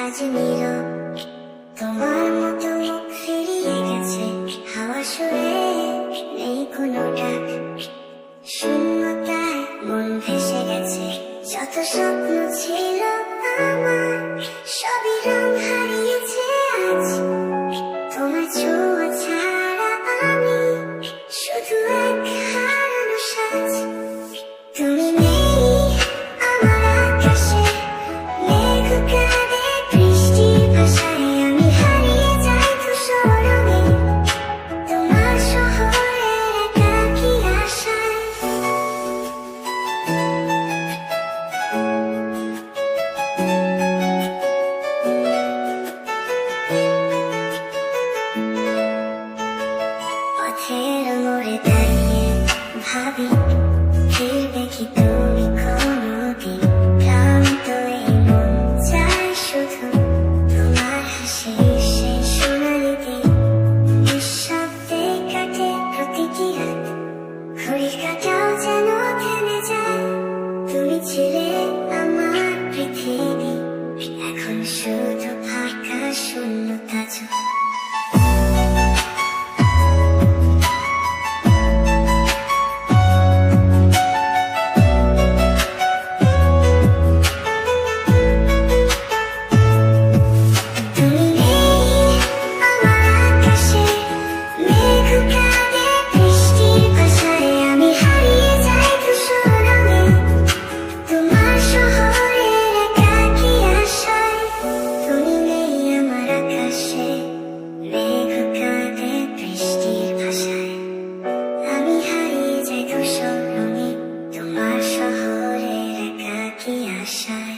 আজ নীরব তোমার মতো মুখ ফিরিয়ে গেছে হাওয়া সরে নেই কোনো ডাক শূন্যতায় মন ভেসে গেছে যত স্বপ্ন ছিল আমার সবই রং হারিয়েছে আজ তোমার ছোঁয়া ছাড়া আমি শুধু এক হারানো সাজ তুমি নেই আমার আকাশে মেঘ কাঁদে বৃষ্টির ভাষায় আমি হারিয়ে যাই ধূসর রঙে তোমার শহরের একাকী আশায় পথের মোড়ে দাঁড়িয়ে ভাবি ফিরবে কি তুমি কোনোদিন ক্লান্ত এই মন চাই শুধু তোমার হাসির সেই সোনালি দিন নিঃশব্দে কাটে প্রতিটি রাত ঘড়ির কাঁটাও যেন থেমে যায় তুমি ছিলে আমার পৃথিবী এখন শুধু ফাঁকা শূন্যতা জুড়ে তোমার শহরের একাকী আশায়